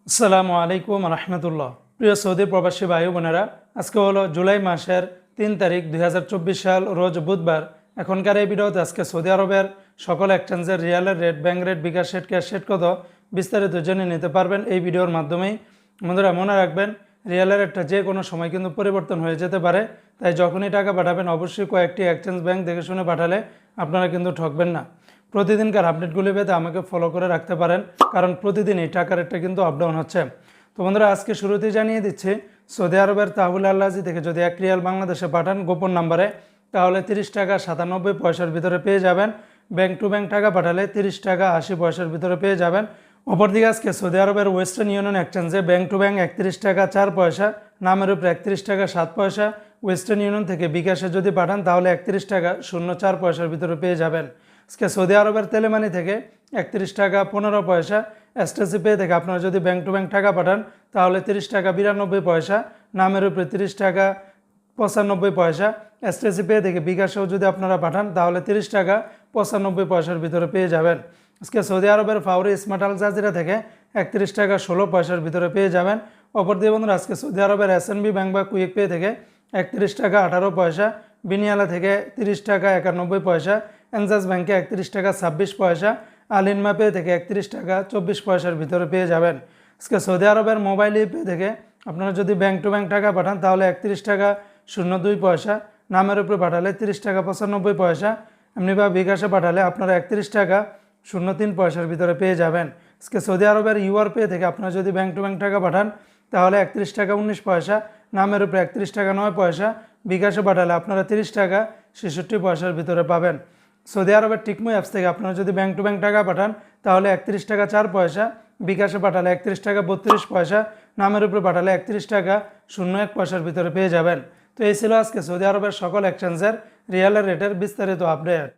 আসসালামু আলাইকুম রহমতুল্লাহ। প্রিয় সৌদি প্রবাসী ভাই বোনেরা, আজকে হলো জুলাই মাসের 3 তারিখ 2024 সাল, রোজ বুধবার। এখনকার এই ভিডিওতে আজকে সৌদি আরবের সকল এক্সচেঞ্জের রিয়ালের রেট, ব্যাংক রেট, বিকাশ রেট, ক্যাশ রেট কত বিস্তারিত জেনে নিতে পারবেন এই ভিডিওর মাধ্যমেই। বন্ধুরা মনে রাখবেন, রিয়ালের রেটটা যে কোনো সময় কিন্তু পরিবর্তন হয়ে যেতে পারে, তাই যখনই টাকা পাঠাবেন অবশ্যই কয়েকটি এক্সচেঞ্জ ব্যাংক দেখে শুনে পাঠালে আপনারা কিন্তু ঠকবেন না। প্রতিদিনকার আপডেটগুলি পেতে আমাকে ফলো করে রাখতে পারেন, কারণ প্রতিদিন এই টাকার রেটটা কিন্তু আপডাউন হচ্ছে। তো বন্ধুরা, আজকে শুরুতেই জানিয়ে দিচ্ছি, সৌদি আরবের তাহবুল আল্লাজি থেকে যদি 1 রিয়াল বাংলাদেশে পাঠান গোপন নাম্বারে, তাহলে 30 টাকা 97 পয়সার ভিতরে পেয়ে যাবেন। ব্যাংক টু ব্যাংক টাকা পাঠালে 30 টাকা 80 পয়সার ভিতরে পেয়ে যাবেন। অপরদিকে আজকে সৌদি আরবের ওয়েস্টার্ন ইউনিয়ন এক্সচেঞ্জে ব্যাংক টু ব্যাংক 31 টাকা 4 পয়সা, নামের উপরে 31 টাকা 7 পয়সা। ওয়েস্টার্ন ইউনিয়ন থেকে বিকাশে যদি পাঠান তাহলে 31 টাকা 04 পয়সার ভিতরে পেয়ে যাবেন। আজকে সৌদি আরবের তেলেমানি থেকে 31 টাকা 15 পয়সা। এসটিসি পে থেকে আপনারা যদি ব্যাংক টু ব্যাংক টাকা পাঠান তাহলে 30 টাকা 92 পয়সা, নামের উপরে 30 টাকা 95 পয়সা। এসটিসি পে থেকে বিকাশেও যদি আপনারা পাঠান তাহলে 30 টাকা 95 পয়সার ভিতরে পেয়ে যাবেন। আজকে সৌদি আরবের ফাউরি স্মার্ট আল জাজিরা থেকে 31 টাকা 16 পয়সার ভিতরে পেয়ে যাবেন। অপরদিকে বন্ধুরা, আজকে সৌদি আরবের এসএনবি ব্যাংক বা কুইক পে থেকে 31 টাকা 18 পয়সা, বিনিয়ালা থেকে 30 টাকা 91 পয়সা, এনজাস ব্যাংকে 31 টাকা 26 পয়সা, আলিনমা পে থেকে 31 টাকা 24 পয়সার ভিতরে পেয়ে যাবেন। আজকে সৌদি আরবের মোবাইল পে থেকে আপনারা যদি ব্যাংক টু ব্যাংক টাকা পাঠান তাহলে 31 টাকা 02 পয়সা, নামের উপরে পাঠালে 30 টাকা 95 পয়সা, এমনি বা বিকাশে পাঠালে আপনারা 31 টাকা 03 পয়সার ভিতরে পেয়ে যাবেন। আজকে সৌদি আরবের ইউআর পে থেকে আপনারা যদি ব্যাংক টু ব্যাংক টাকা পাঠান তাহলে 31 টাকা 19 পয়সা, নামের উপরে 31 টাকা 9 পয়সা, বিকাশে পাঠালে আপনারা 30 টাকা 66 পয়সার ভিতরে পাবেন। সৌদি আরবের টিকমো অ্যাপস থেকে আপনারা যদি ব্যাংক টু ব্যাংক টাকা পাঠান তাহলে 31 টাকা 4 পয়সা, বিকাশে পাঠালে 31 টাকা 32 পয়সা, নামের উপরে পাঠালে 31 টাকা 01 পয়সার ভিতরে পেয়ে যাবেন। তো এই ছিল আজকে সৌদি আরবের সকল এক্সচেঞ্জের রিয়ালের রেটের বিস্তারিত আপডেট।